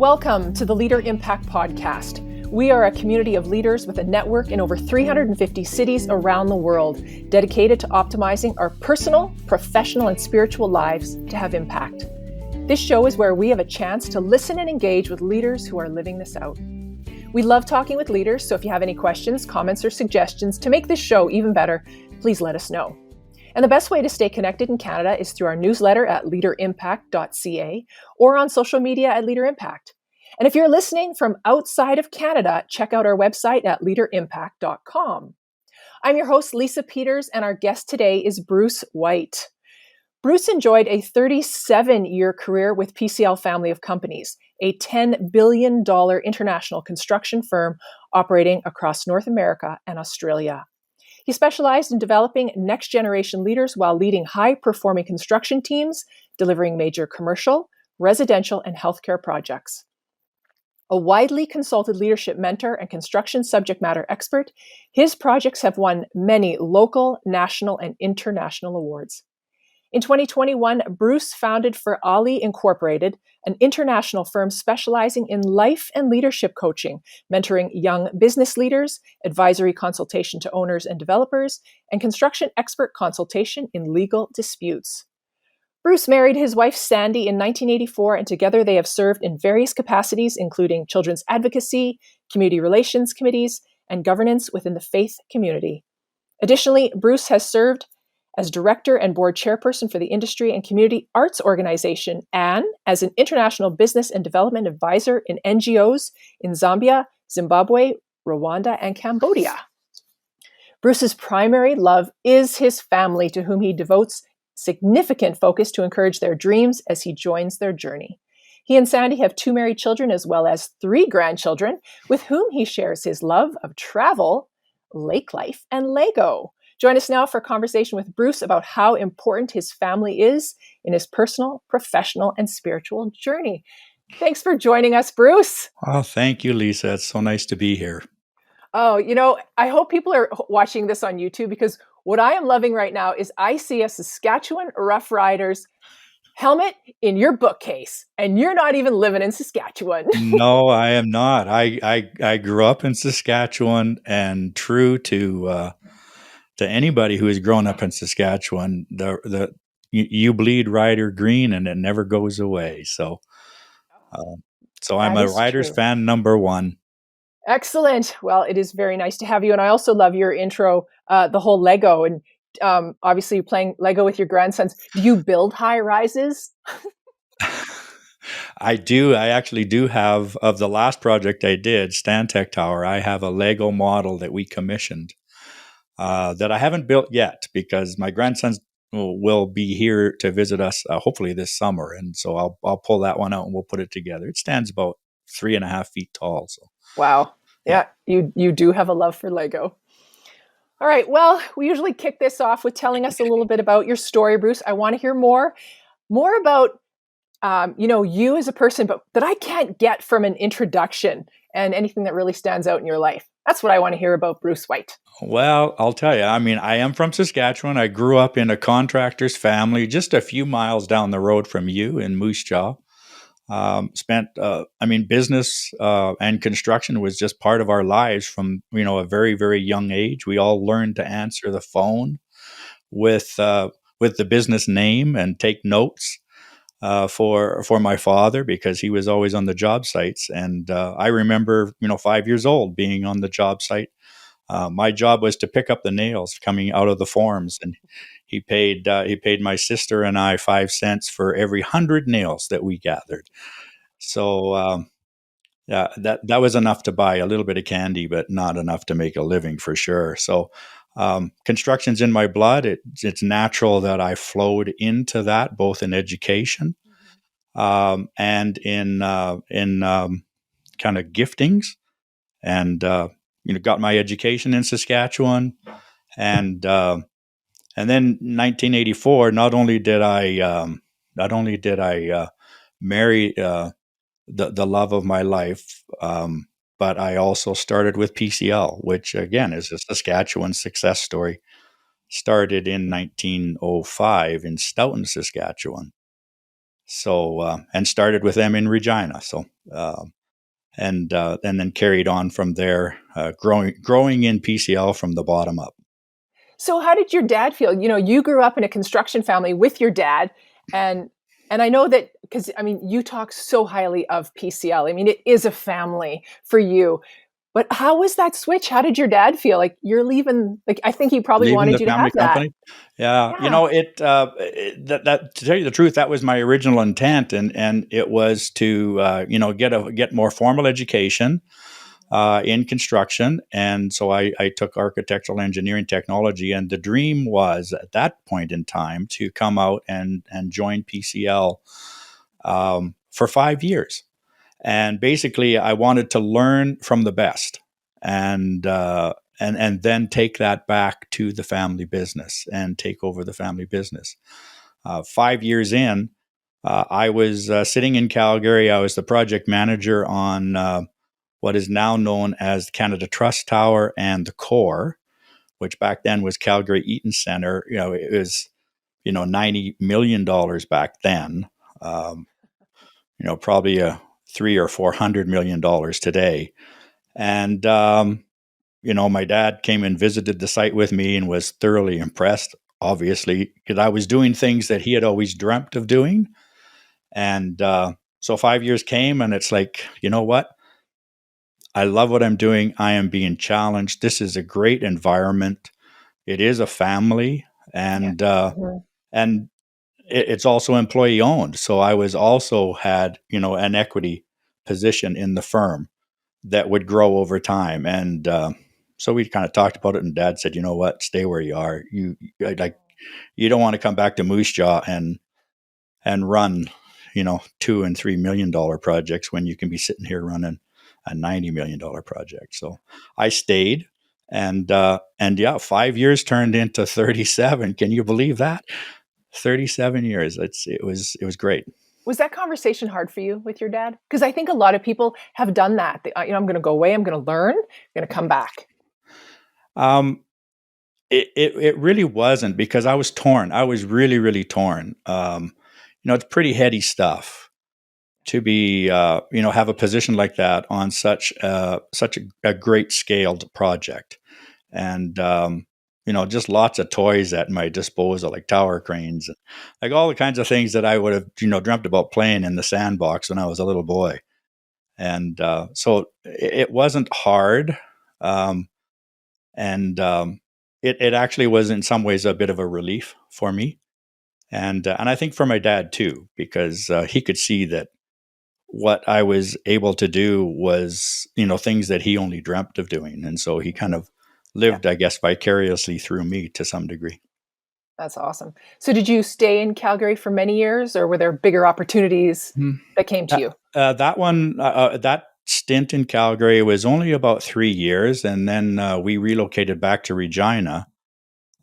Welcome to the LeaderImpact podcast. We are a community of leaders with a network in over 350 cities around the world, dedicated to optimizing our personal, professional, and spiritual lives to have impact. This show is where we have a chance to listen and engage with leaders who are living this out. We love talking with leaders, so if you have any questions, comments, or suggestions to make this show even better, please let us know. And the best way to stay connected in Canada is through our newsletter at leaderimpact.ca or on social media at LeaderImpact. And if you're listening from outside of Canada, check out our website at leaderimpact.com. I'm your host, Lisa Peters, and our guest today is Bruce White. Bruce enjoyed a 37-year career with PCL Family of Companies, a $10 billion international construction firm operating across North America and Australia. He specialized in developing next-generation leaders while leading high-performing construction teams, delivering major commercial, residential, and healthcare projects. A widely consulted leadership mentor and construction subject matter expert, his projects have won many local, national, and international awards. In 2021, Bruce founded ForALLI Inc, an international firm specializing in life and leadership coaching, mentoring young business leaders, advisory consultation to owners and developers, and construction expert consultation in legal disputes. Bruce married his wife Sandi in 1984, and together they have served in various capacities, including children's advocacy, community relations committees, and governance within the faith community. Additionally, Bruce has served as director and board chairperson for the Industry and Community Arts Organization, and as an international business and development advisor in NGOs in Zambia, Zimbabwe, Rwanda, and Cambodia. Bruce's primary love is his family, to whom he devotes significant focus to encourage their dreams as he joins their journey. He and Sandi have 2 married children as well as 3 grandchildren, with whom he shares his love of travel, lake life, and Lego. Join us now for a conversation with Bruce about how important his family is in his personal, professional, and spiritual journey. Thanks for joining us, Bruce. Oh, thank you, Lisa. It's so nice to be here. Oh, I hope people are watching this on YouTube, because what I am loving right now is I see a Saskatchewan Rough Riders helmet in your bookcase, and you're not even living in Saskatchewan. No, I am not. I grew up in Saskatchewan, and true to anybody who has grown up in Saskatchewan, you bleed Rider green, and it never goes away. So I'm a Riders fan number 1. Excellent. Well, it is very nice to have you. And I also love your intro, the whole Lego. And obviously, you're playing Lego with your grandsons. Do you build high rises? I do. I actually do have, of the last project I did, Stantec Tower, I have a Lego model that we commissioned that I haven't built yet, because my grandsons will be here to visit us hopefully this summer. And so I'll pull that one out and we'll put it together. It stands about 3.5 feet tall. So. Wow. Yeah, you do have a love for Lego. All right. Well, we usually kick this off with telling us a little bit about your story, Bruce. I want to hear more about, you as a person, but that I can't get from an introduction, and anything that really stands out in your life. That's what I want to hear about Bruce White. Well, I'll tell you, I am from Saskatchewan. I grew up in a contractor's family just a few miles down the road from you in Moose Jaw. Business and construction was just part of our lives from, a very, very young age. We all learned to answer the phone with the business name and take notes for my father, because he was always on the job sites. And I remember, 5 years old, being on the job site. My job was to pick up the nails coming out of the forms, and he paid my sister and I 5 cents for every 100 nails that we gathered. So that was enough to buy a little bit of candy, but not enough to make a living for sure. So construction's in my blood. It's natural that I flowed into that, both in education and in kind of giftings, and got my education in Saskatchewan, and then 1984. Not only did I marry the love of my life, but I also started with PCL, which again is a Saskatchewan success story. Started in 1905 in Stoughton, Saskatchewan. So and started with them in Regina. So and then carried on from there, growing in PCL from the bottom up. So how did your dad feel? You grew up in a construction family with your dad, and I know that because you talk so highly of PCL. It is a family for you. But how was that switch? How did your dad feel? Like you're leaving? Like I think he probably Leaving wanted the you to family have that. company. Yeah, Yeah. that to tell you the truth, that was my original intent, and it was to get more formal education in construction. And so I took architectural engineering technology, and the dream was at that point in time to come out and join PCL for 5 years. And basically, I wanted to learn from the best, and and then take that back to the family business and take over the family business. 5 years in, I was sitting in Calgary. I was the project manager on what is now known as Canada Trust Tower and the Core, which back then was Calgary Eaton Center. It was $90 million back then. Um, probably a $300 or $400 million today. And my dad came and visited the site with me and was thoroughly impressed, obviously, because I was doing things that he had always dreamt of doing. And so 5 years came, and it's like, you know what? I love what I'm doing. I am being challenged. This is a great environment. It is a family, Yeah. and Mhm. and it's also employee owned. So I was also had an equity position in the firm that would grow over time, and so we kind of talked about it. And Dad said, "You know what? Stay where you are. You don't want to come back to Moose Jaw and run, $2 and $3 million projects when you can be sitting here running a $90 million project." So I stayed, and yeah, 5 years turned into 37. Can you believe that? 37 years. It was great. Was that conversation hard for you with your dad? Because I think a lot of people have done that. I'm going to go away. I'm going to learn. I'm going to come back. Um, it really wasn't, because I was torn. I was really, really torn. It's pretty heady stuff to be, have a position like that on such a great scaled project, and just lots of toys at my disposal, like tower cranes, like all the kinds of things that I would have, dreamt about playing in the sandbox when I was a little boy. And so it wasn't hard, um, and it actually was in some ways a bit of a relief for me, and I think for my dad too, because he could see that what I was able to do was, things that he only dreamt of doing. And so he kind Mhm. of Yeah, lived, I guess, vicariously through me to some degree. that's awesome. So did you stay in Calgary for many years, or were there bigger opportunities Hmm. that came to you? That stint in Calgary was only about 3 years. And then we relocated back to Regina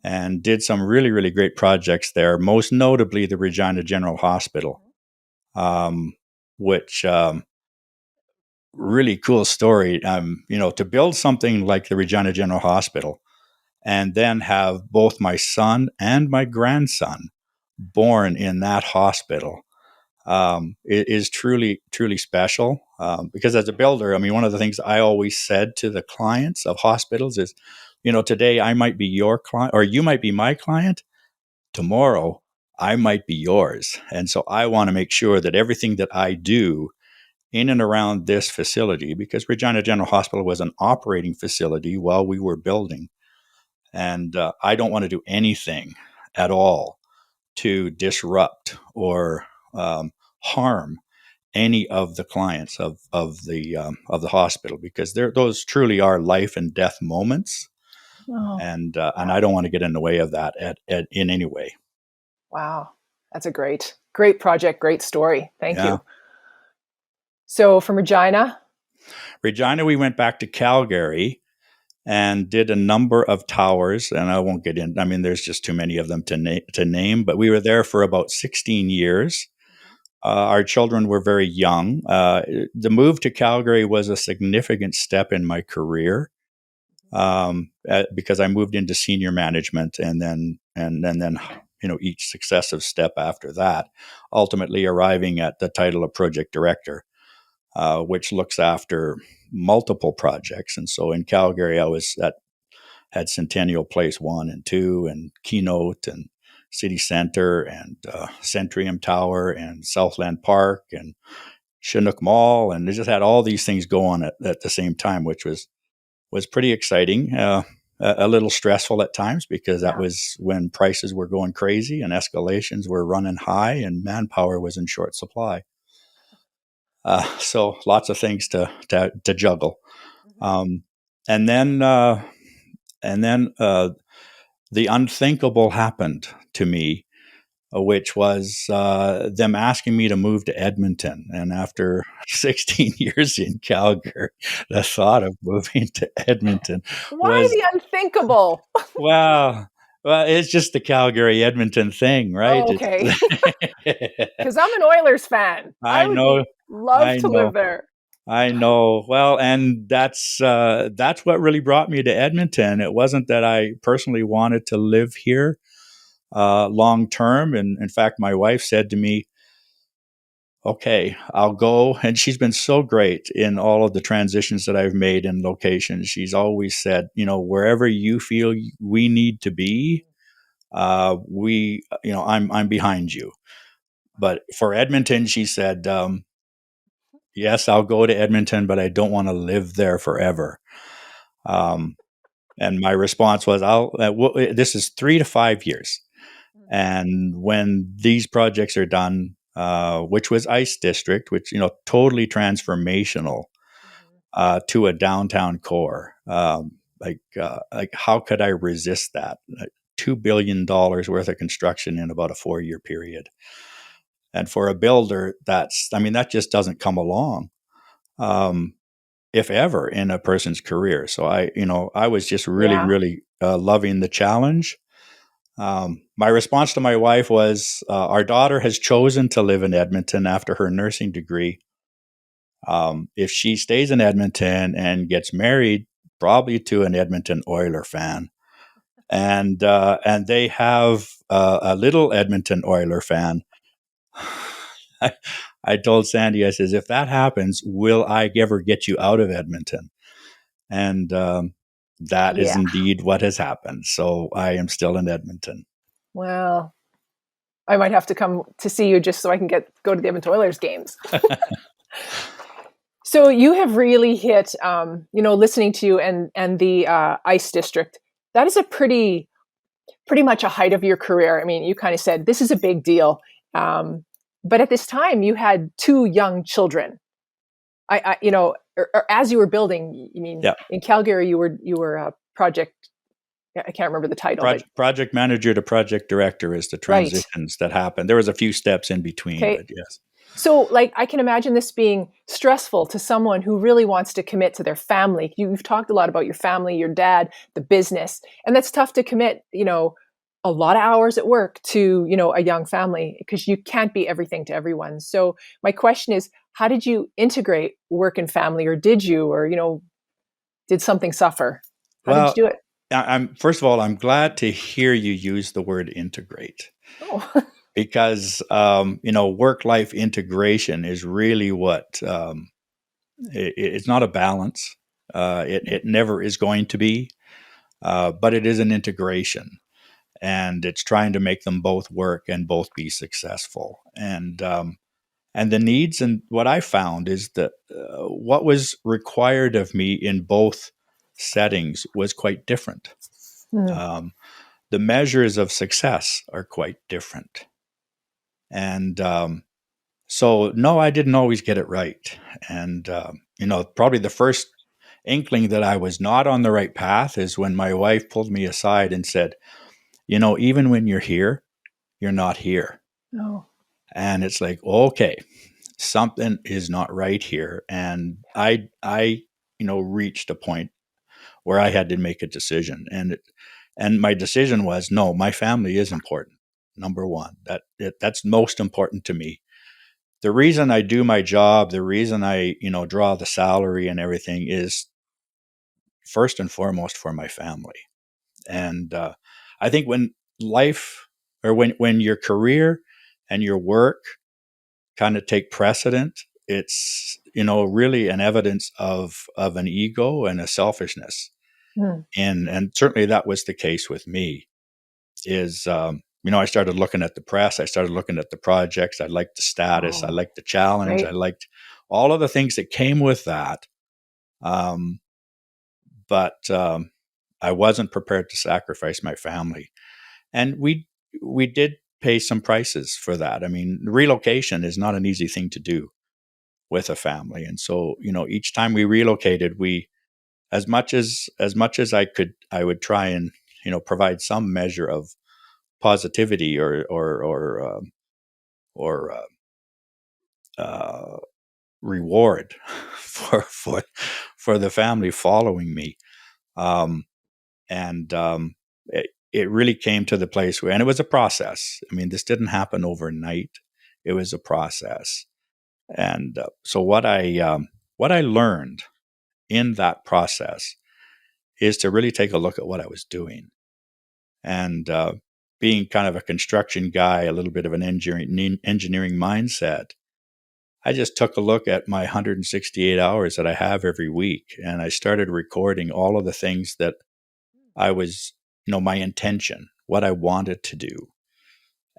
and did some really, really great projects there, most notably the Regina General Hospital, um, which really cool story. To build something like the Regina General Hospital and then have both my son and my grandson born in that hospital is truly, truly special. Because as a builder, one of the things I always said to the clients of hospitals is, today I might be your client, or you might be my client. Tomorrow, I might be yours. And so I want to make sure that everything that I do in and around this facility, because Regina General Hospital was an operating facility while we were building. And I don't want to do anything at all to disrupt or harm any of the clients of the hospital, because those truly are life and death moments, Oh, and I wow. don't want to get in the way of that in any way. Wow. That's a great project, great story. Thank Yeah. you. So from Regina, Regina, we went back to Calgary and did a number of towers, and I won't get in. There's just too many of them to name, but we were there for about 16 years. Our children were very young. The move to Calgary was a significant step in my career, because I moved into senior management, and then each successive step after that, ultimately arriving at the title of project director, which looks after multiple projects. And so in Calgary, had Centennial Place 1 and 2 and Keynote and City Center and Centrium Tower and Southland Park and Chinook Mall. And they just had all these things going at the same time, which was pretty exciting. A little stressful at times because that was when prices were going crazy and escalations were running high and manpower was in short supply. So lots of things to juggle. And then the unthinkable happened to me, which was them asking me to move to Edmonton. And after 16 years in Calgary, the thought of moving to Edmonton Why the unthinkable? well, it's just the Calgary Edmonton thing, right? Oh, okay. Because I'm an Oilers fan. I know. Love to live there. I know. Well, and that's what really brought me to Edmonton. It wasn't that I personally wanted to live here long term. And in fact, my wife said to me, okay, I'll go. And she's been so great in all of the transitions that I've made in locations. She's always said, wherever you feel we need to be, I'm behind you. But for Edmonton, she said, yes, I'll go to Edmonton, but I don't want to live there forever. And my response was, this is 3 to 5 years. And when these projects are done, which was Ice District, which, totally transformational to a downtown core. Like how could I resist that? $2 billion worth of construction in about a 4-year period. And for a builder, that just doesn't come along, if ever, in a person's career. So I was just really loving the challenge. My response to my wife was, our daughter has chosen to live in Edmonton after her nursing degree. If she stays in Edmonton and gets married, probably to an Edmonton Oiler fan, and they have a little Edmonton Oiler fan, I told Sandi, I says, if that happens, will I ever get you out of Edmonton? And that is indeed what has happened. So I am still in Edmonton. Well, I might have to come to see you just so I can go to the Edmonton Oilers games. So you have really hit, listening to you and the Ice District. That is a pretty much a height of your career. I mean, you kind of said this is a big deal, but at this time you had 2 young children. Or as you were building, in Calgary, you were a project. I can't remember the title. Project manager to project director is the transitions that happen. There was a few steps in between, but yes. So, I can imagine this being stressful to someone who really wants to commit to their family. You've talked a lot about your family, your dad, the business, and that's tough to commit, a lot of hours at work to, a young family, because you can't be everything to everyone. So my question is, how did you integrate work and family, or did you, or, did something suffer? How did you do it? First of all, I'm glad to hear you use the word integrate. Oh. Because, work-life integration is really what, it's not a balance. It never is going to be, but it is an integration. And it's trying to make them both work and both be successful. And the needs, and what I found is that what was required of me in both settings was quite different. The measures of success are quite different. And so, no, I didn't always get it right. And, probably the first inkling that I was not on the right path is when my wife pulled me aside and said, even when you're here, you're not here. No. And it's like, okay, something is not right here. And I reached a point where I had to make a decision. And my decision was, no, my family is important. Number one, that's most important to me. The reason I do my job, the reason I, draw the salary and everything is first and foremost for my family. And I think when life or when your career and your work kind of take precedent, it's, really an evidence of an ego and a selfishness. Mm. And certainly that was the case with me. Is I started looking at the press, I started looking at the projects, I liked the status, I Oh, liked the challenge, I right. liked all of the things that came with that. But I wasn't prepared to sacrifice my family, and we did pay some prices for that. I mean, relocation is not an easy thing to do with a family, and so each time we relocated, we as much as I would try and provide some measure of positivity or uh, reward for the family following me. Um, and it really came to the place where, and it was a process. I mean, this didn't happen overnight. It was a process. And so what I learned in that process is to really take a look at what I was doing. And being kind of a construction guy, a little bit of an engineering mindset, I just took a look at my 168 hours that I have every week, and I started recording all of the things that I was, my intention, what I wanted to do,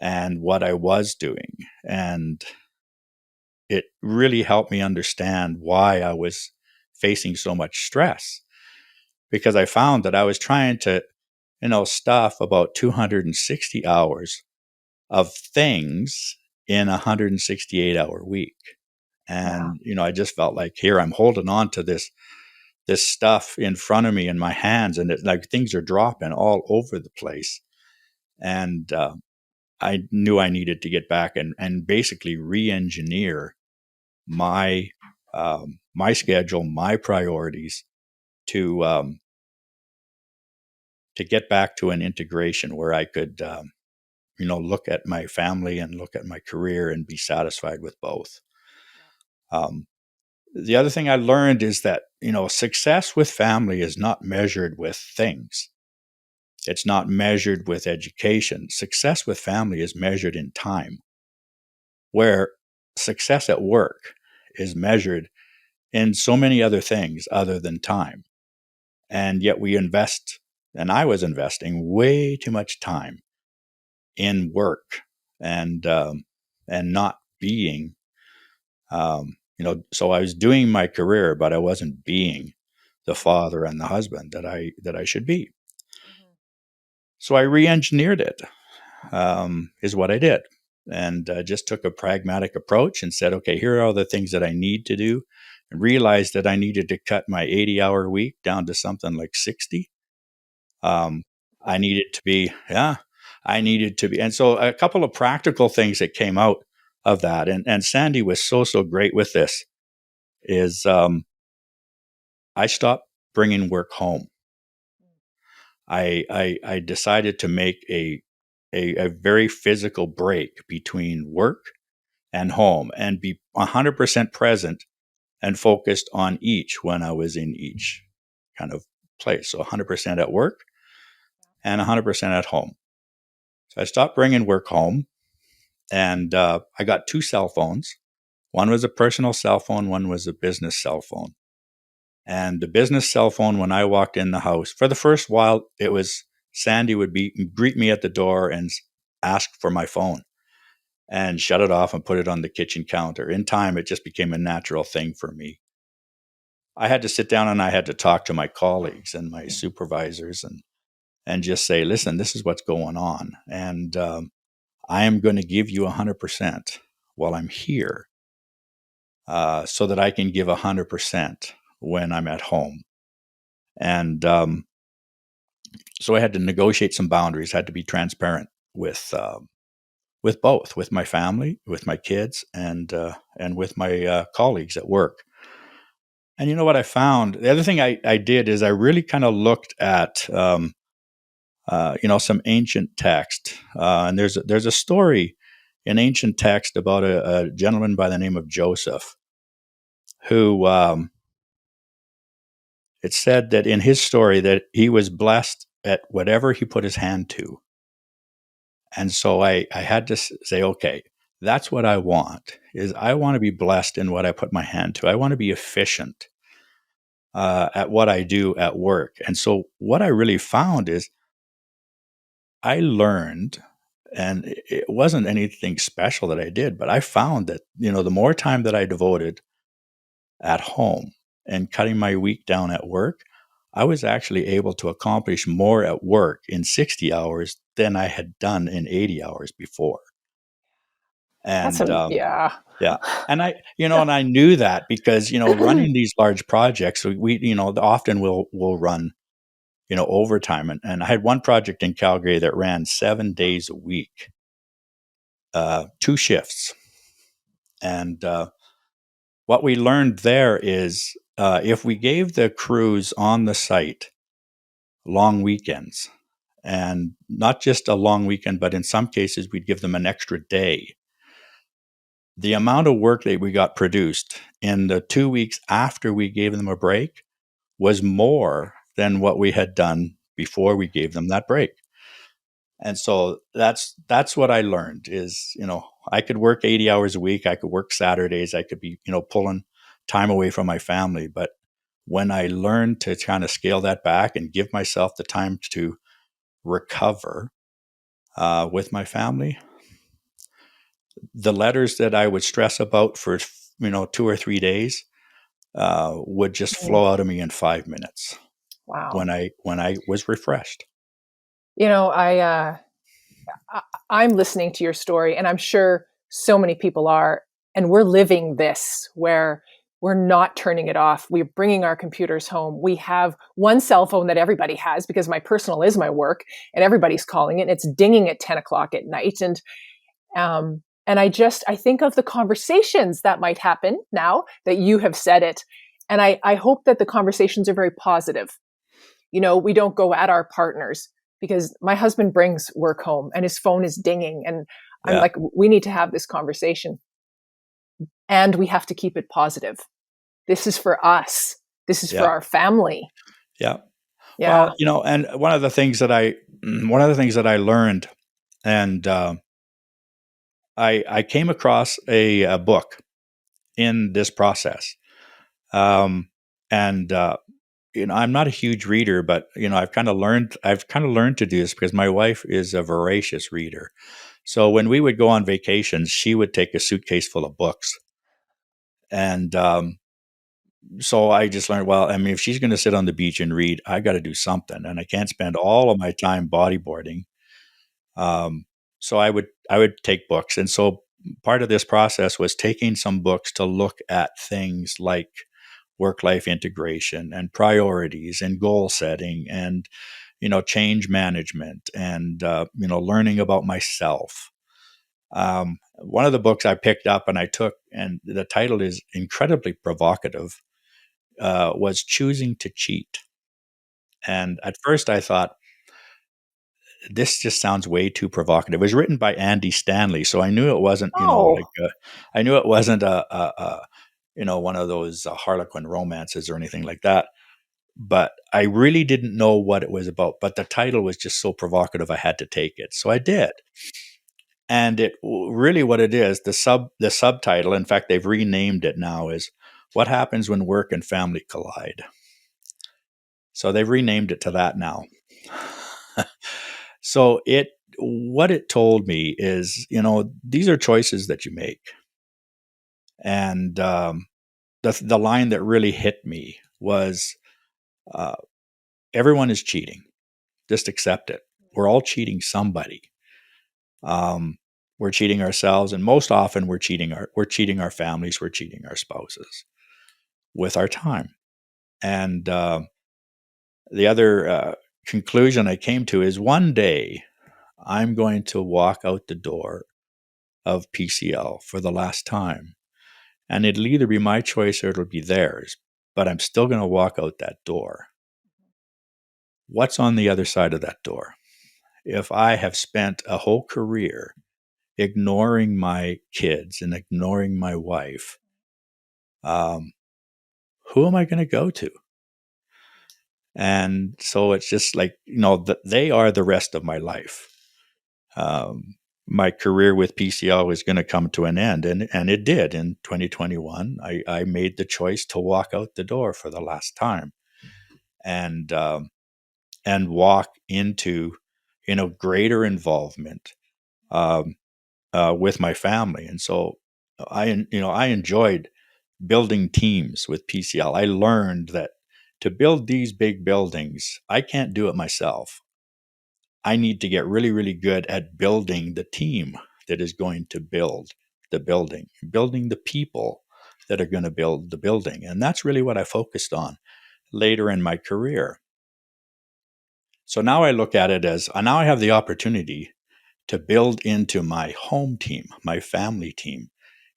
and what I was doing. And it really helped me understand why I was facing so much stress, because I found that I was trying to, stuff about 260 hours of things in a 168-hour week. Yeah. And I just felt like, here I'm holding on to this stuff in front of me in my hands, and like things are dropping all over the place. And I knew I needed to get back and basically re-engineer my my schedule, my priorities, to to get back to an integration where I could look at my family and look at my career and be satisfied with both. Um, the other thing I learned is that success with family is not measured with things. It's not measured with education. Success with family is measured in time, where success at work is measured in so many other things other than time. And yet we invest, and I was investing way too much time in work, and not being, so I was doing my career, but I wasn't being the father and the husband that I should be. So I re-engineered it, is what I did, and just took a pragmatic approach and said, okay, here are all the things that I need to do, and realized that I needed to cut my 80-hour week down to something like 60. Um, I needed to be, yeah, I needed to be. And so a couple of practical things that came out of that, and Sandi was so great with this, is I stopped bringing work home. I decided to make a very physical break between work and home, and be 100% present and focused on each when I was in each kind of place. So 100% at work and 100% at home. So I stopped bringing work home, and I got two cell phones. One was a personal cell phone, one was a business cell phone. And the business cell phone, when I walked in the house, for the first while, it was Sandi would greet me at the door and ask for my phone and shut it off and put it on the kitchen counter. In time, it just became a natural thing for me. I had to sit down and I had to talk to my colleagues and my supervisors, and just say, listen, this is what's going on. And I am going to give you 100% while I'm here, so that I can give 100% when I'm at home. And so I had to negotiate some boundaries, had to be transparent with both, with my family, with my kids, and with my colleagues at work. And you know what I found? The other thing I did is I really kind of looked at some ancient text, and there's a story in ancient text about a gentleman by the name of Joseph, who it said that in his story that he was blessed at whatever he put his hand to. And so I had to say, okay, that's what I want. Is I want to be blessed in what I put my hand to. I want to be efficient at what I do at work. And so what I really found is I learned, and it wasn't anything special that I did, but I found that, the more time that I devoted at home and cutting my week down at work, I was actually able to accomplish more at work in 60 hours than I had done in 80 hours before. That's And a, yeah. yeah. And and I knew that because, running these large projects, we, often we'll run, overtime. And I had one project in Calgary that ran 7 days a week, 2 shifts. And what we learned there is if we gave the crews on the site long weekends, and not just a long weekend, but in some cases, we'd give them an extra day. The amount of work that we got produced in the 2 weeks after we gave them a break was more than what we had done before we gave them that break. And so that's what I learned is, I could work 80 hours a week. I could work Saturdays. I could be, pulling time away from my family. But when I learned to kind of scale that back and give myself the time to recover with my family, the letters that I would stress about for, 2 or 3 days would just flow out of me in 5 minutes. Wow. When I was refreshed. I'm listening to your story, and I'm sure so many people are, and we're living this where we're not turning it off. We're bringing our computers home. We have one cell phone that everybody has because my personal is my work, and everybody's calling it. And it's dinging at 10 o'clock at night. And I think of the conversations that might happen now that you have said it. And I hope that the conversations are very positive. We don't go at our partners, because my husband brings work home and his phone is dinging. And I'm like, we need to have this conversation, and we have to keep it positive. This is for us. This is for our family. Yeah. Yeah. Well, and one of the things that I learned, and I came across a book in this process. And I'm not a huge reader, but I've kind of learned to do this because my wife is a voracious reader. So when we would go on vacations, she would take a suitcase full of books. And so I just learned, well, I mean, if she's going to sit on the beach and read, I got to do something, and I can't spend all of my time bodyboarding. So I would take books, and so part of this process was taking some books to look at things like work-life integration and priorities and goal setting and change management and learning about myself. One of the books I picked up and I took, and the title is incredibly provocative, was Choosing to Cheat. And at first I thought, this just sounds way too provocative. It was written by Andy Stanley, so I knew it wasn't, I knew it wasn't one of those Harlequin romances or anything like that. But I really didn't know what it was about. But the title was just so provocative, I had to take it. So I did. And it really, what it is, the subtitle, in fact, they've renamed it now, is What Happens When Work and Family Collide. So they've renamed it to that now. So what it told me is, these are choices that you make. And the line that really hit me was, everyone is cheating. Just accept it. We're all cheating somebody. We're cheating ourselves, and most often we're cheating our families, we're cheating our spouses with our time. And the other conclusion I came to is, one day I'm going to walk out the door of PCL for the last time, and it'll either be my choice or it'll be theirs, but I'm still going to walk out that door. What's on the other side of that door? If I have spent a whole career ignoring my kids and ignoring my wife, who am I going to go to? And so it's just like, they are the rest of my life. my career with PCL was going to come to an end, and it did in 2021. I made the choice to walk out the door for the last time, and walk into greater involvement with my family. And so I enjoyed building teams with PCL. I learned that to build these big buildings, I can't do it myself. I need to get really, really good at building the team that is going to build the building, building the people that are going to build the building. And that's really what I focused on later in my career. So now I look at it as now I have the opportunity to build into my home team, my family team,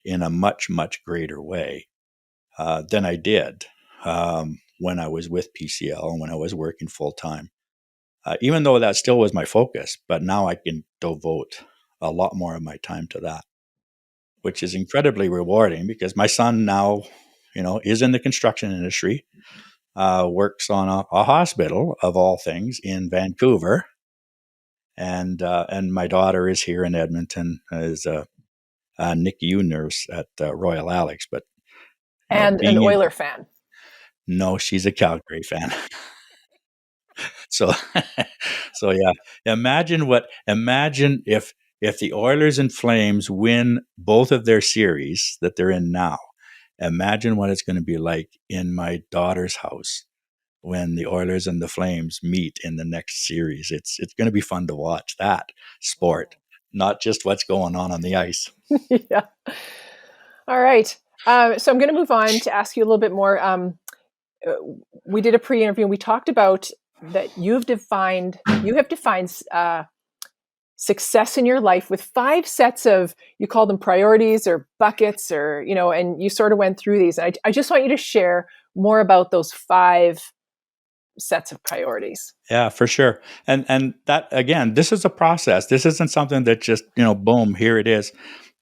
in a much, much greater way than I did when I was with PCL and when I was working full time. Even though that still was my focus, but now I can devote a lot more of my time to that, which is incredibly rewarding because my son now, is in the construction industry, works on a hospital of all things in Vancouver, and my daughter is here in Edmonton as a NICU nurse at Royal Alex. But And an being in Oiler fan. no, she's a Calgary fan. So, so yeah, imagine if the Oilers and Flames win both of their series that they're in now. Imagine what it's going to be like in my daughter's house when the Oilers and the Flames meet in the next series. It's going to be fun to watch that sport, not just what's going on the ice. Yeah. All right. So I'm going to move on to ask you a little bit more. We did a pre-interview and we talked about that you have defined success in your life with 5 sets of, you call them priorities or buckets, or, and you sort of went through these. And I just want you to share more about those 5 sets of priorities. Yeah, for sure. And that, again, this is a process. This isn't something that just, boom, here it is.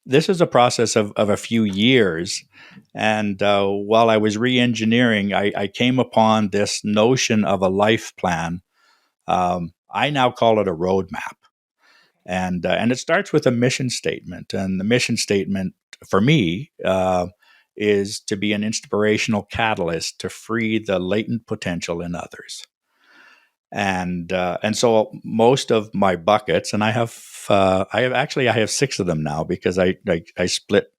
This is a process of a few years. And while I was re-engineering, I came upon this notion of a life plan. I now call it a roadmap. And it starts with a mission statement. And the mission statement for me is to be an inspirational catalyst to free the latent potential in others. And so most of my buckets, and I have 6 of them now because I split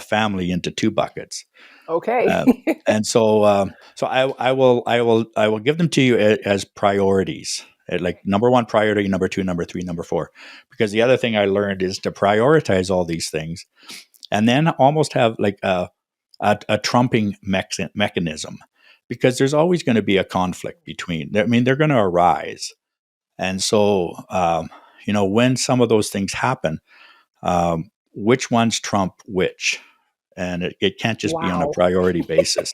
family into 2 buckets. Okay. And so I will give them to you as priorities, like number 1 priority, number 2, number 3, number 4, because the other thing I learned is to prioritize all these things, and then almost have like a trumping mechanism, because there's always going to be a conflict between. I mean, they're going to arise, and so when some of those things happen, which ones trump which, and it can't just be on a priority basis.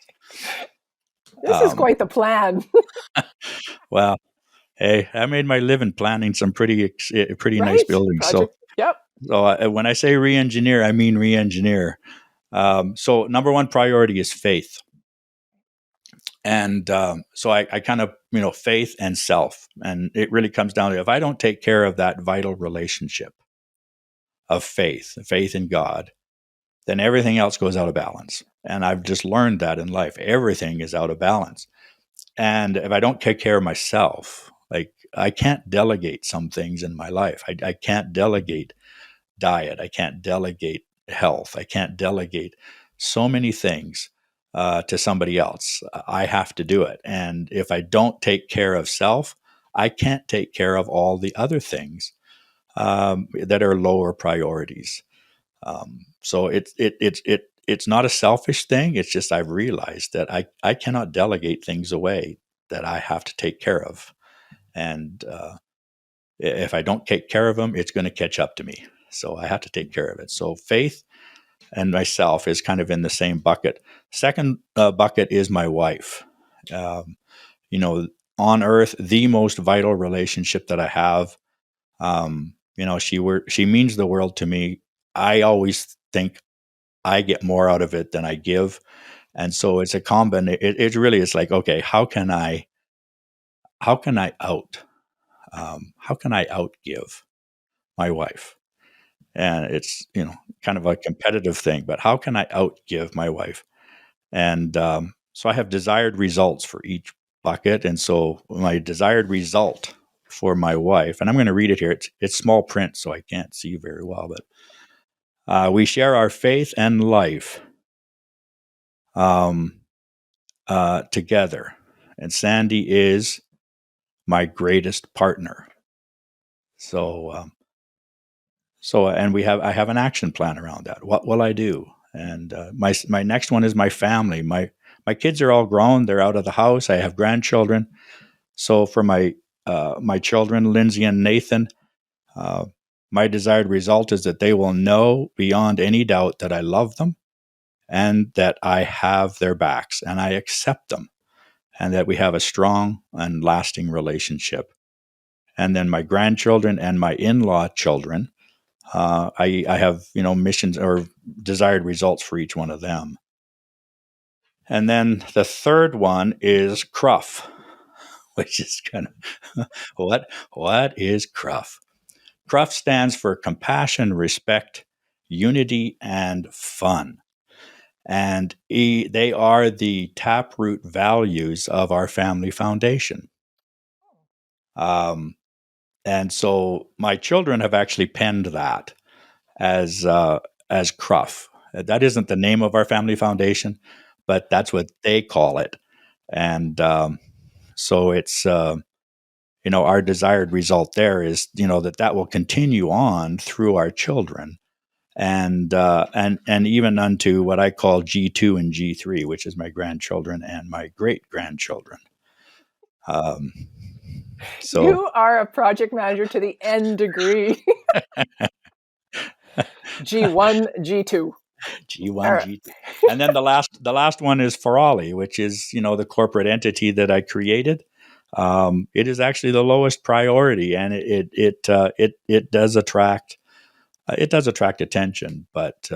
This is quite the plan. Well, hey, I made my living planning some pretty Right? nice buildings. Project. Yep. So when I say re-engineer, I mean re-engineer. So number 1 priority is faith. And so I kind of, faith and self. And it really comes down to, if I don't take care of that vital relationship of faith in God, then everything else goes out of balance. And I've just learned that in life. Everything is out of balance. And if I don't take care of myself, like, I can't delegate some things in my life. I can't delegate diet. I can't delegate health. I can't delegate so many things to somebody else. I have to do it. And if I don't take care of self, I can't take care of all the other things that are lower priorities. So it's not a selfish thing. It's just I've realized that I cannot delegate things away that I have to take care of. And if I don't take care of them, it's going to catch up to me. So I have to take care of it. So faith and myself is kind of in the same bucket. Second bucket is my wife. On earth, the most vital relationship that I have. She means the world to me. I always think I get more out of it than I give. And so it's a combination. It really is like, okay, how can I out how can I outgive my wife? And it's, kind of a competitive thing, but how can I outgive my wife? And so I have desired results for each bucket. And so my desired result for my wife, and I'm going to read it here. It's small print, so I can't see very well, but we share our faith and life um, together. And Sandi is my greatest partner. So, and I have an action plan around that. What will I do? And my next one is my family. My kids are all grown; they're out of the house. I have grandchildren. So for my children, Lindsay and Nathan, uh, my desired result is that they will know beyond any doubt that I love them and that I have their backs and I accept them, and that we have a strong and lasting relationship. And then my grandchildren and my in-law children, I have missions or desired results for each one of them. And then the third one is CRUF, which is kind of what is CRUF? CRUF stands for compassion, respect, unity, and fun. And they are the taproot values of our family foundation. And so my children have actually penned that as CRUF. That isn't the name of our family foundation, but that's what they call it. And so it's our desired result there is that will continue on through our children, and even unto what I call G2 and G3, which is my grandchildren and my great grandchildren. So You are a project manager to the N degree. G1, G2. G1, G2. And then the last one is ForALLI, which is, the corporate entity that I created. It is actually the lowest priority, and it does attract attention, but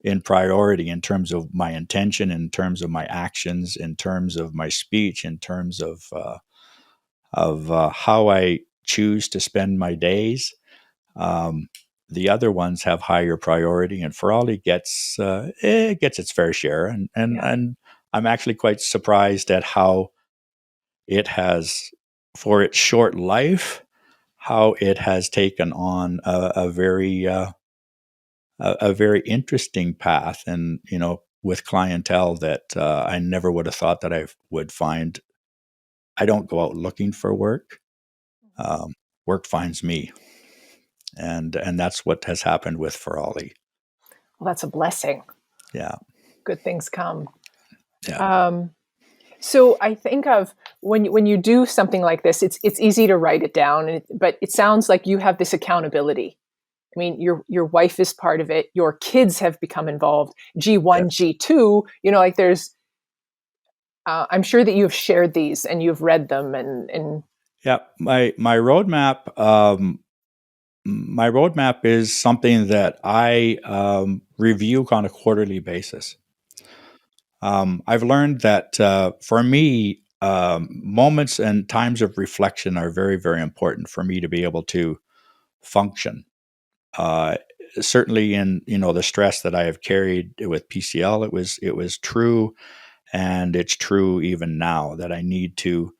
in priority, in terms of my intention, in terms of my actions, in terms of my speech, in terms of how I choose to spend my days. The other ones have higher priority, and ForALLI gets it gets its fair share. And I'm actually quite surprised at how it has, for its short life, how it has taken on a very interesting path, and with clientele that I never would have thought that I would find. I don't go out looking for work. Work finds me, and that's what has happened with ForALLI. Well, that's a blessing. Yeah. Good things come. Yeah. So I think of when you do something like this, it's easy to write it down, but it sounds like you have this accountability. I mean, your wife is part of it. Your kids have become involved. G1, Yes. G2. Like there's. I'm sure that you've shared these and you've read them and. Yeah. My roadmap. My roadmap is something that I review on a quarterly basis. I've learned that for me, moments and times of reflection are very, very important for me to be able to function. Uh, Certainly, in the stress that I have carried with PCL, it was true, and it's true even now that I need to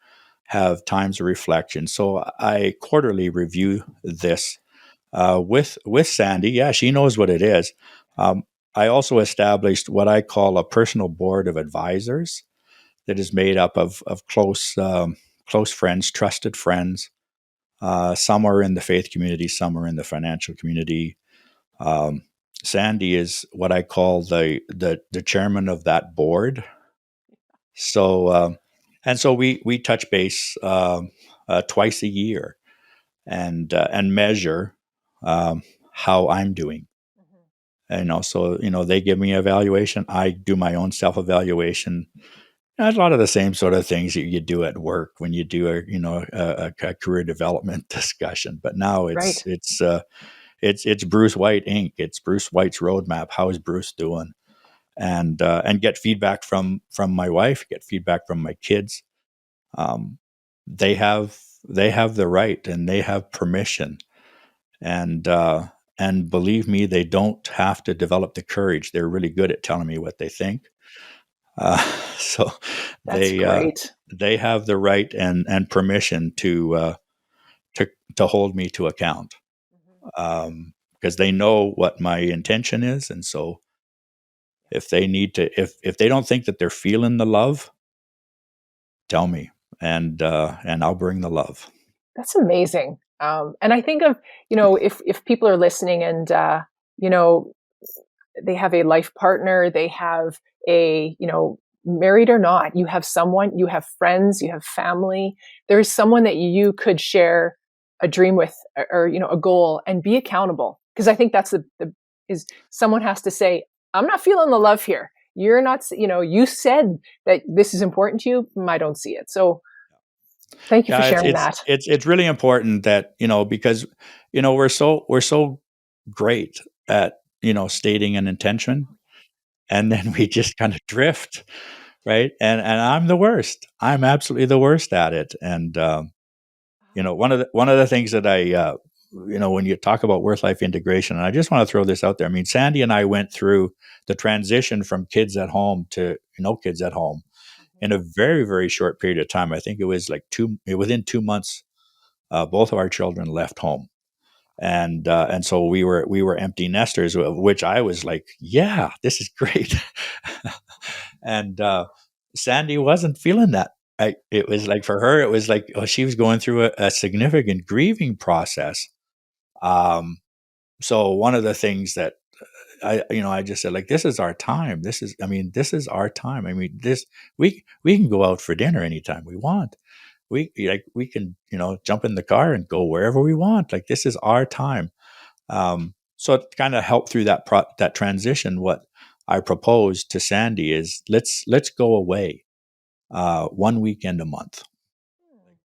have times of reflection. So I quarterly review this with Sandi. Yeah, she knows what it is. I also established what I call a personal board of advisors that is made up of close friends, trusted friends. Some are in the faith community, some are in the financial community. Um, Sandi is what I call the chairman of that board. So and so we touch base twice a year and measure how I'm doing. And so they give me evaluation. I do my own self evaluation. A lot of the same sort of things that you do at work when you do a career development discussion. But now Right. it's Bruce White Inc. It's Bruce White's roadmap. How is Bruce doing? And get feedback from my wife, get feedback from my kids. They have they have the right and they have permission, and believe me, they don't have to develop the courage. They're really good at telling me what they think. Uh, so That's they uh, great. they have the right and permission to hold me to account, because they know what my intention is, and so if they need to, if they don't think that they're feeling the love, tell me, and I'll bring the love. That's amazing. And I think of, if people are listening and, you know, they have a life partner, they have married or not, you have someone, you have friends, you have family. There's someone that you could share a dream with, or a goal, and be accountable. Because I think that's is someone has to say, I'm not feeling the love here. You're not, you said that this is important to you. I don't see it. So thank you for Yeah, it's sharing it's that. it's it's really important that, because we're so great at stating an intention, and then we just kind of drift, right? And I'm the worst. I'm absolutely the worst at it. And one of the things that when you talk about work life integration, and I just want to throw this out there. I mean, Sandi and I went through the transition from kids at home to no kids at home in a very, very short period of time. I think it was like within 2 months, both of our children left home, and so we were empty nesters, which I was like, yeah, this is great. And Sandi wasn't feeling that. It was like, for her, it was like, she was going through a significant grieving process. Um, so one of the things that I just said, like, this is our time. This is our time. I mean, we can go out for dinner anytime we want. We can, jump in the car and go wherever we want. Like, this is our time. So it kind of helped through that transition. What I proposed to Sandi is, let's go away, 1 weekend a month.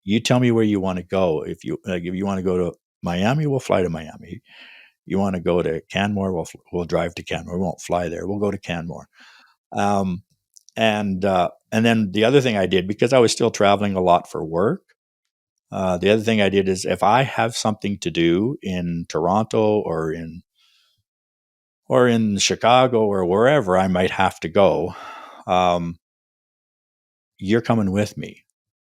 You tell me where you want to go. If you want to go to Miami, we'll fly to Miami. You want to go to Canmore, we'll drive to Canmore. We won't fly there. We'll go to Canmore. Um, and then the other thing I did, because I was still traveling a lot for work, the other thing I did is, if I have something to do in Toronto or in Chicago or wherever I might have to go, you're coming with me,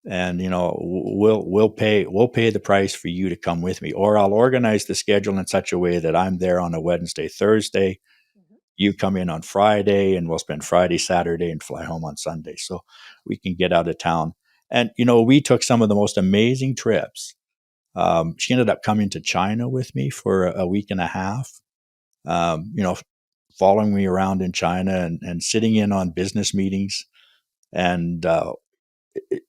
and we'll pay the price for you to come with me, or I'll organize the schedule in such a way that I'm there on a Wednesday, Thursday. You come in on Friday, and we'll spend Friday, Saturday, and fly home on Sunday, so we can get out of town. And we took some of the most amazing trips. She ended up coming to China with me for a week and a half. Um, you know, following me around in China, and sitting in on business meetings, and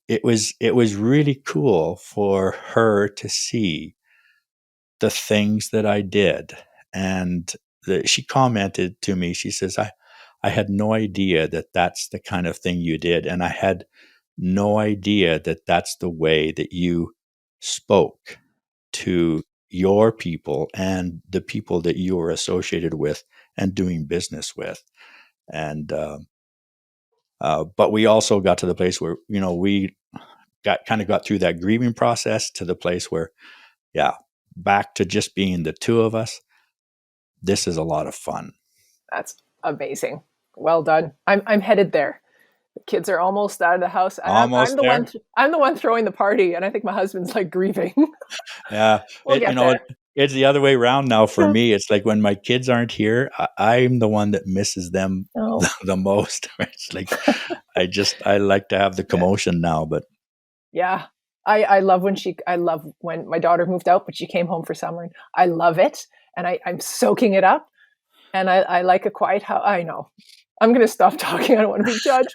it was really cool for her to see the things that I did. And she commented to me. She says, I had no idea that that's the kind of thing you did, and I had no idea that that's the way that you spoke to your people and the people that you were associated with and doing business with. And but we also got to the place where we got through that grieving process, to the place where, yeah, back to just being the two of us. This is a lot of fun. That's amazing. Well done. I'm headed there. The kids are almost out of the house, and I'm Almost the one. there. I'm the one throwing the party, and I think my husband's like grieving. Yeah, We'll get there. it's the other way around now for me. It's like, when my kids aren't here, I'm the one that misses them Oh, the most. It's like, I like to have the yeah. commotion now, but Yeah. I love when my daughter moved out, but she came home for summer. And I love it, and I'm soaking it up. And I like a quiet house. I know. I'm going to stop talking. I don't want to be judged.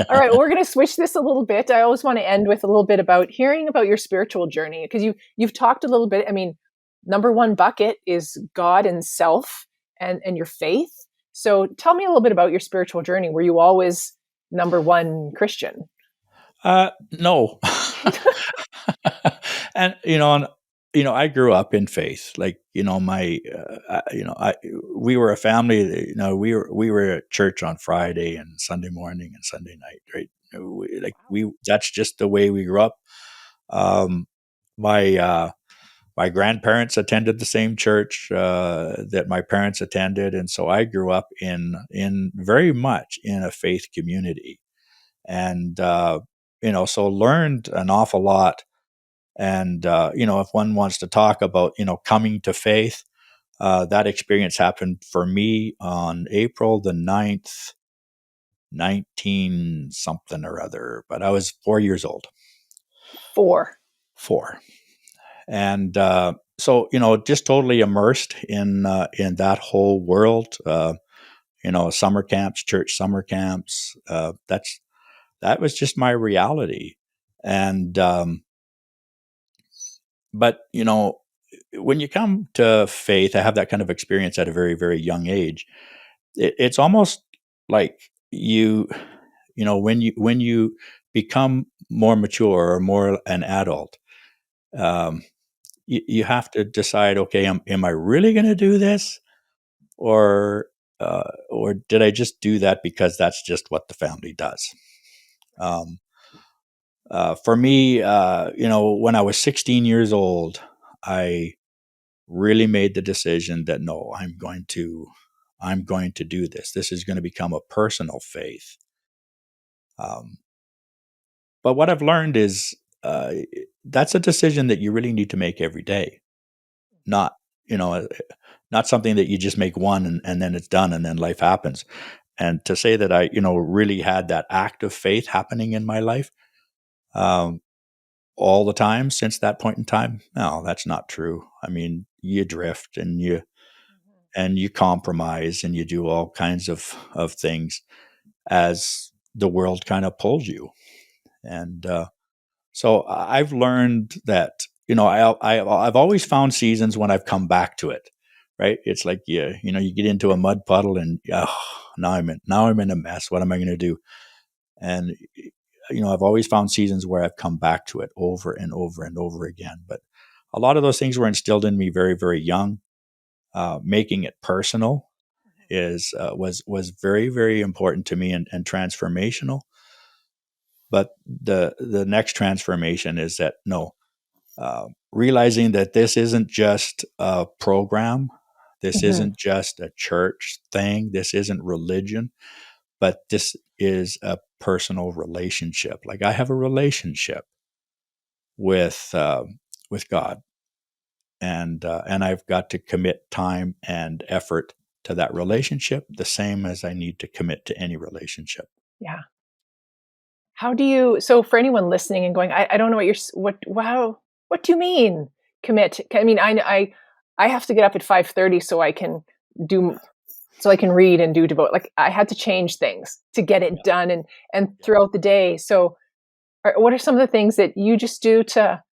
All right, well, we're going to switch this a little bit. I always want to end with a little bit about hearing about your spiritual journey, because you've talked a little bit. I mean, number one bucket is God and self, and your faith. So tell me a little bit about your spiritual journey. Were you always number one Christian? no. And I grew up in faith. Like, my I we were a family. We were at church on Friday and Sunday morning and Sunday night, right? That's just the way we grew up. Um, my my grandparents attended the same church that my parents attended, and so I grew up in very much in a faith community, and so learned an awful lot. And if one wants to talk about coming to faith, that experience happened for me on April the 9th, 19 something or other, but I was 4 years old. 4. And so just totally immersed in that whole world. Summer camps, church summer camps. That was just my reality. And but when you come to faith, I have that kind of experience at a very, very young age. It's almost like when you become more mature or more an adult, um, you have to decide, okay, am I really going to do this, or did I just do that because that's just what the family does? For me, when I was 16 years old, I really made the decision that no, I'm going to do this. This is going to become a personal faith. But what I've learned is that's a decision that you really need to make every day, not not something that you just make one and then it's done and then life happens. And to say that I really had that act of faith happening in my life um, all the time since that point in time, no, that's not true. I mean, you drift and you compromise and you do all kinds of things as the world kind of pulls you. And so I've learned that I've always found seasons when I've come back to it. Right? It's like you get into a mud puddle and now I'm in a mess. What am I going to do? And I've always found seasons where I've come back to it over and over and over again. But a lot of those things were instilled in me very, very young. Making it personal was very, very important to me and transformational. But the next transformation is that no, realizing that this isn't just a program, this isn't just a church thing, this isn't religion, but this is a personal relationship. Like I have a relationship with God, and I've got to commit time and effort to that relationship, the same as I need to commit to any relationship. Yeah. How do you, so for anyone listening and going, I don't know what do you mean commit? I mean, I have to get up at 5:30 so I can read and do devote. Like I had to change things to get it done and throughout the day. So what are some of the things that you just do to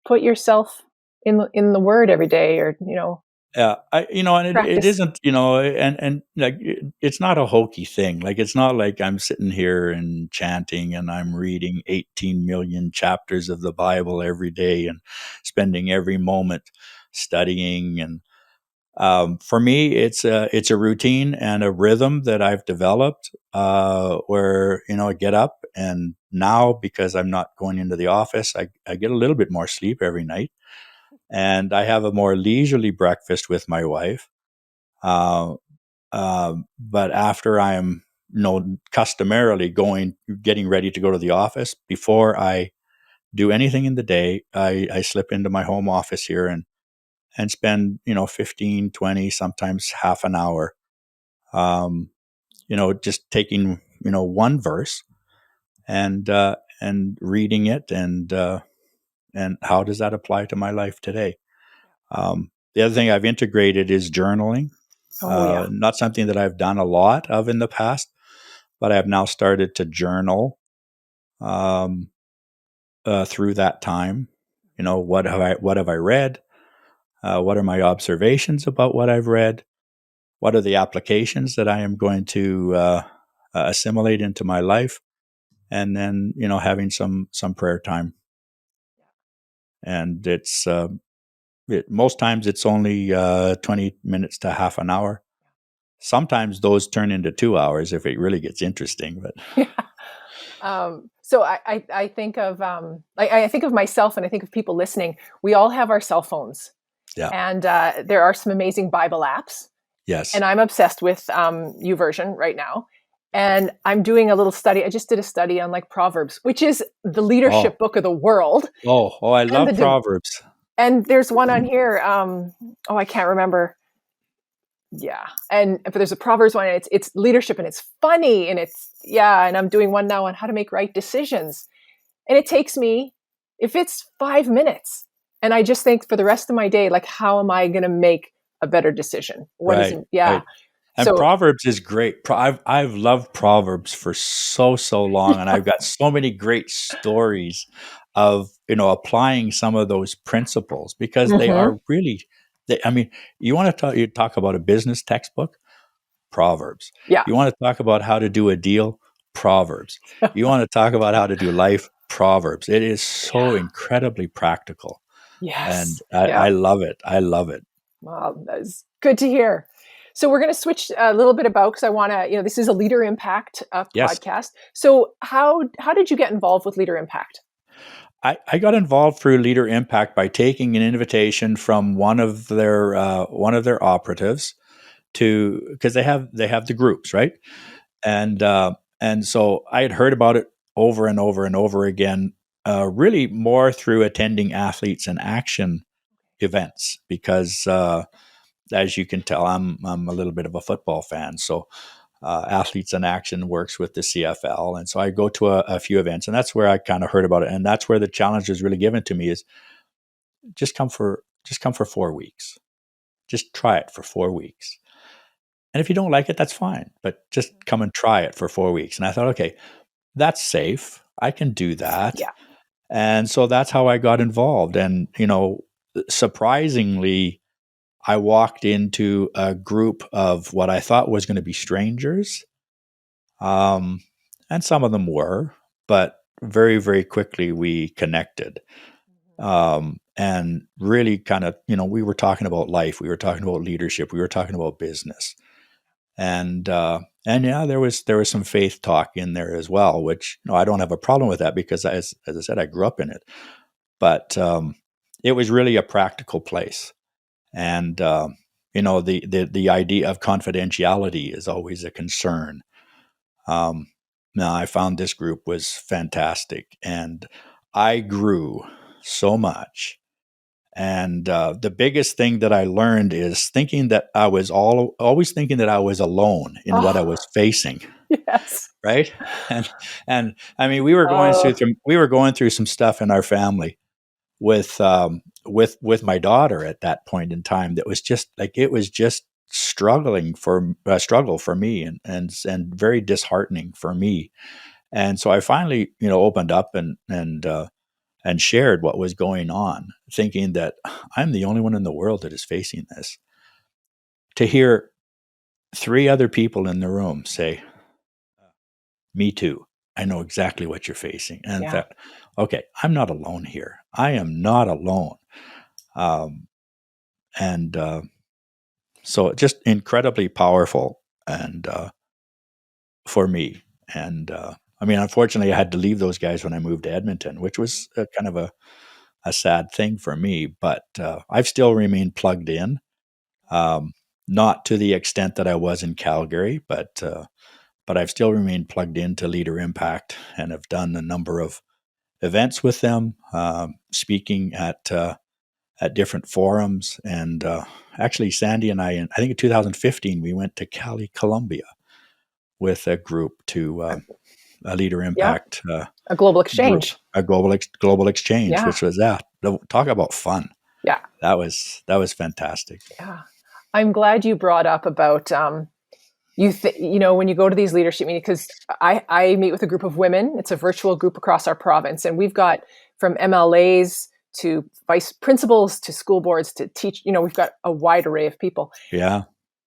put yourself in the word every day, or and it practice? isn't, and like it's not a hokey thing. Like it's not like I'm sitting here and chanting and I'm reading 18 million chapters of the Bible every day and spending every moment studying. And for me, it's a routine and a rhythm that I've developed where I get up, and now because I'm not going into the office, I get a little bit more sleep every night, and I have a more leisurely breakfast with my wife. Uh, but after I am, customarily getting ready to go to the office, before I do anything in the day, I slip into my home office here and spend 15, 20, sometimes half an hour um, just taking one verse and reading it, and how does that apply to my life today. The other thing I've integrated is journaling. Not something that I've done a lot of in the past, but I have now started to journal um, through that time. What have I read? What are my observations about what I've read? What are the applications that I am going to assimilate into my life? And then having some prayer time. And most times it's only 20 minutes to half an hour. Sometimes those turn into 2 hours if it really gets interesting. But So I think of I think of myself, and I think of people listening. We all have our cell phones, Yeah. and there are some amazing Bible apps. Yes. And I'm obsessed with YouVersion right now. And I'm doing a little study. I just did a study on like Proverbs, which is the Oh, leadership book of the world. I And love Proverbs. and there's one on here. Oh, I can't remember. Yeah, but there's a Proverbs one. And it's leadership, and it's funny, and it's yeah. And I'm doing one now on how to make right decisions, and it takes me, if it's 5 minutes, and I just think for the rest of my day, like, how am I going to make a better decision? What is Right. yeah. Right. And So Proverbs is great. I've loved Proverbs for so long, and I've got so many great stories of applying some of those principles because they mhm. are really. I mean, you talk about a business textbook, Proverbs. Yeah. You want to talk about how to do a deal, Proverbs. You want to talk about how to do life, Proverbs. It is so Yeah. incredibly practical, and Yes. I Yeah. love it. I love it. Well, that's good to hear. So we're going to switch a little bit about, because I want to, this is a Leader Impact Yes. podcast. So how did you get involved with Leader Impact? I got involved through Leader Impact by taking an invitation from one of their operatives to, because they have the groups, right? And so I had heard about it over and over and over again, really more through attending Athletes in Action events because, as you can tell, I'm a little bit of a football fan, so. Athletes in Action works with the CFL, and so I go to a few events, and that's where I kind of heard about it, and that's where the challenge is really given to me is just come for 4 weeks, just try it for 4 weeks, and if you don't like it, that's fine, but just come and try it for 4 weeks. And I thought, okay, that's safe, I can do that, Yeah. and so that's how I got involved. And surprisingly, I walked into a group of what I thought was going to be strangers. Um, and some of them were, but very, very quickly we connected. And really kind of, we were talking about life, we were talking about leadership, we were talking about business. And yeah, there was some faith talk in there as well, which I don't have a problem with that because as I said, I grew up in it. But it was really a practical place. And the idea of confidentiality is always a concern. Now, I found this group was fantastic, and I grew so much. And the biggest thing that I learned is thinking that I was always thinking that I was alone in what I Oh, was facing, yes. right? And I mean, Oh, we were going through some stuff in our family with with my daughter at that point in time that was just like it was just struggling for a struggle for me and very disheartening for me. And so I finally, opened up and shared what was going on, thinking that I'm the only one in the world that is facing this. To hear three other people in the room say, "Me too. I know exactly what you're facing," and yeah. that, okay, I'm not alone here. I am not alone. Um, and So just incredibly powerful and for me. And I mean, unfortunately, I had to leave those guys when I moved to Edmonton, which was kind of a sad thing for me. But I've still remained plugged in, um, not to the extent that I was in Calgary, but I've still remained plugged into Leader Impact and have done a number of events with them, speaking at different forums. And actually, Sandi and I think in 2015, we went to Cali, Colombia with a group to a Leader Yeah. Impact A global group, exchange. a global exchange, Yeah. which was that. Talk about fun. Yeah. That was fantastic. Yeah. I'm glad you brought up about when you go to these leadership meetings, because I meet with a group of women. It's a virtual group across our province, and we've got from MLAs to vice principals to school boards to teach. We've got a wide array of people, Yeah,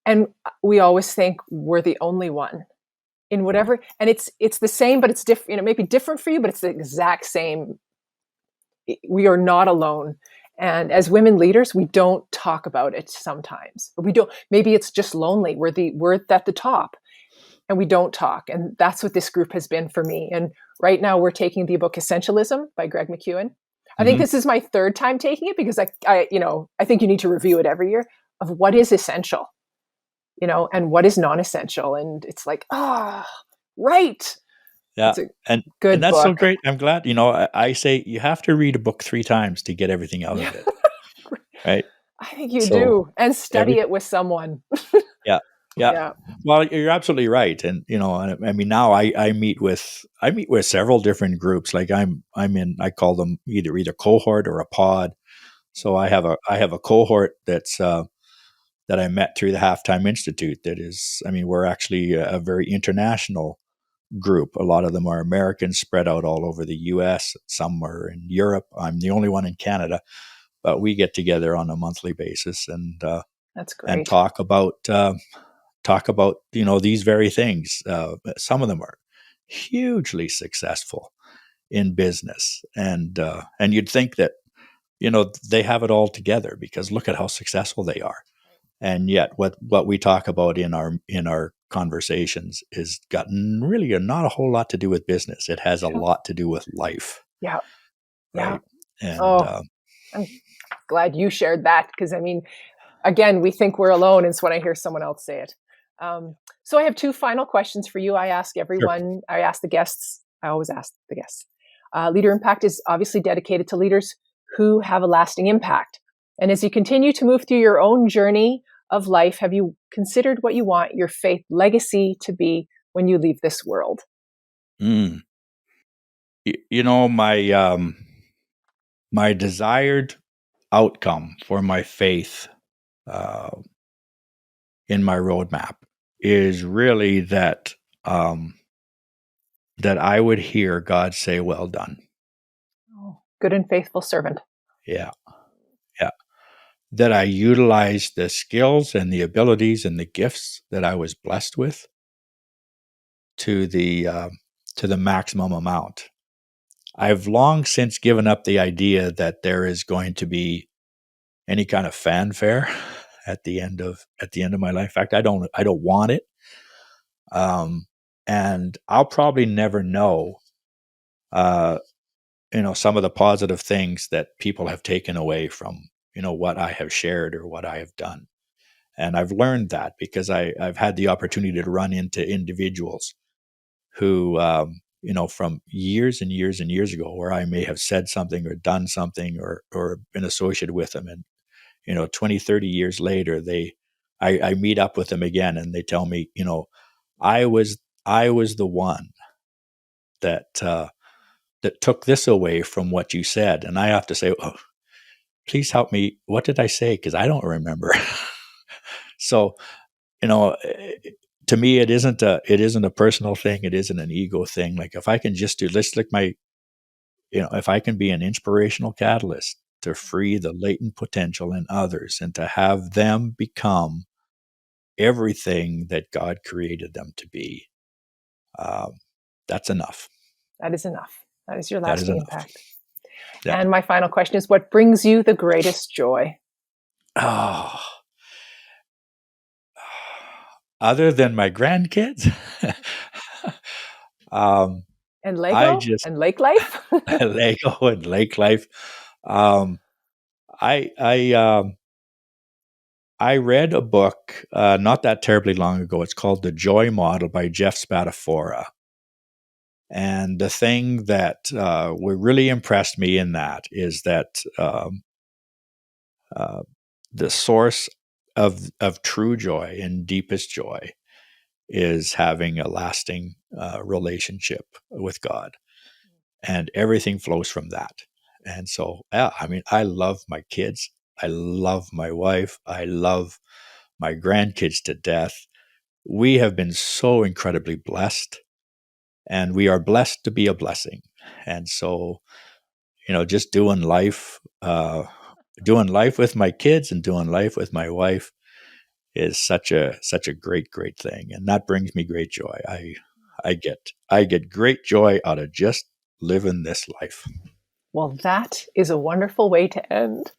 and we always think we're the only one in whatever. And it's the same, but it's different. Maybe different for you, but it's the exact same. We are not alone. And as women leaders, we don't talk about it sometimes. Or we don't. Maybe it's just lonely. We're at the top. and we don't talk. And that's what this group has been for me. And right now we're taking the book Essentialism by Greg McKeown. I think this is my third time taking it, because I think you need to review it every year, of what is essential, and what is non-essential. And it's like, right. Yeah. It's a And good that's so book. great. I'm glad, I say you have to read a book 3 times to get everything out of it. Right. I think you So do. And study it with someone. yeah. Yeah. Yeah. Well, you're absolutely right. And, I mean, now I meet with several different groups. Like I'm in, I call them either cohort or a pod. So I have a cohort that's, that I met through the Halftime Institute. That is, I mean, we're actually a very international group. A lot of them are Americans spread out all over the US, some are in Europe. I'm the only one in Canada, but we get together on a monthly basis and That's great. talk about these very things. Some of them are hugely successful in business, and you'd think that they have it all together because look at how successful they are. And yet what we talk about in our conversations is got really not a whole lot to do with business. It has a lot to do with life. Yeah. Right. And I'm glad you shared that, because I mean, again, we think we're alone. And it's when I hear someone else say it. So I have 2 final questions for you. I ask everyone, I ask the guests, I always ask the guests. LeaderImpact is obviously dedicated to leaders who have a lasting impact. And as you continue to move through your own journey of life, have you considered what you want your faith legacy to be when you leave this world? My desired outcome for my faith in my roadmap is really that that I would hear God say, "Well done." Oh, good and faithful servant. Yeah. Yeah. That I utilize the skills and the abilities and the gifts that I was blessed with to the maximum amount. I've long since given up the idea that there is going to be any kind of fanfare at the end of my life. In fact, I don't want it. And I'll probably never know, some of the positive things that people have taken away from, what I have shared or what I have done. And I've learned that because I've had the opportunity to run into individuals who, from years and years and years ago, where I may have said something or done something or been associated with them. And, 20, 30 years later, I meet up with them again and they tell me, I was the one that took this away from what you said. And I have to say, oh, please help me. What did I say? Because I don't remember. So, to me, it isn't a personal thing. It isn't an ego thing. Like if I can just if I can be an inspirational catalyst to free the latent potential in others and to have them become everything that God created them to be, that's enough. That is enough. That is your That is lasting enough. impact. Yeah. And my final question is, what brings you the greatest joy? Oh, other than my grandkids, And Lego and lake life? Lego and lake life. I read a book not that terribly long ago. It's called The Joy Model by Jeff Spadafora. And the thing that really impressed me in that is that the source of true joy and deepest joy is having a lasting relationship with God. And everything flows from that. And so, I mean, I love my kids. I love my wife. I love my grandkids to death. We have been so incredibly blessed, and we are blessed to be a blessing. And so, just doing life with my kids and doing life with my wife is such a great thing, and that brings me great joy. I get great joy out of just living this life. Well, that is a wonderful way to end.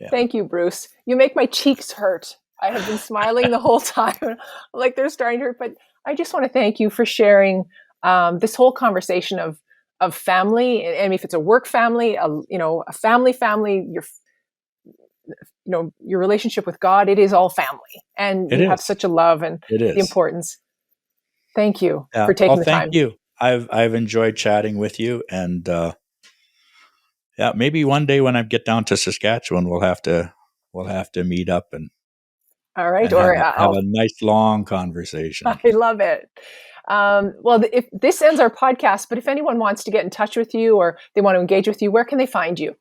Yeah. Thank you, Bruce. You make my cheeks hurt. I have been smiling the whole time, like they're starting to hurt, but I just want to thank you for sharing this whole conversation of family. And if it's a work family, a family, your relationship with God, it is all family. And you have such a love and the importance. Thank you for taking the time. Thank you. I've enjoyed chatting with you, and maybe one day when I get down to Saskatchewan, we'll have to meet up and all right, and have a nice long conversation. I love it. Well, if this ends our podcast, but if anyone wants to get in touch with you or they want to engage with you, where can they find you?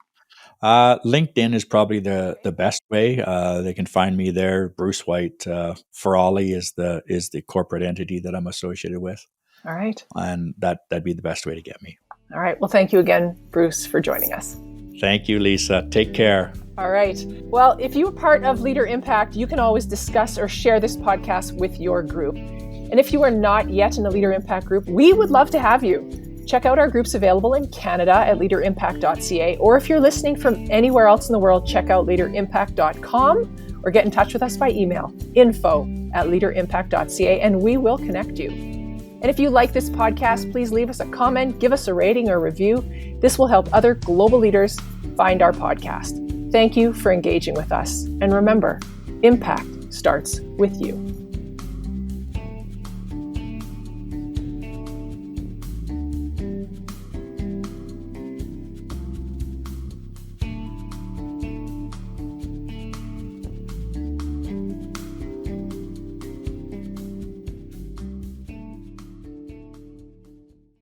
LinkedIn is probably the best way. They can find me there. Bruce White, ForALLI is the corporate entity that I'm associated with. All right. And that'd be the best way to get me. All right. Well, thank you again, Bruce, for joining us. Thank you, Lisa. Take care. All right. Well, if you're part of Leader Impact, you can always discuss or share this podcast with your group. And if you are not yet in the Leader Impact group, we would love to have you. Check out our groups available in Canada at leaderimpact.ca, or if you're listening from anywhere else in the world, check out leaderimpact.com or get in touch with us by email, info@leaderimpact.ca, and we will connect you. And if you like this podcast, please leave us a comment, give us a rating or review. This will help other global leaders find our podcast. Thank you for engaging with us. And remember, impact starts with you.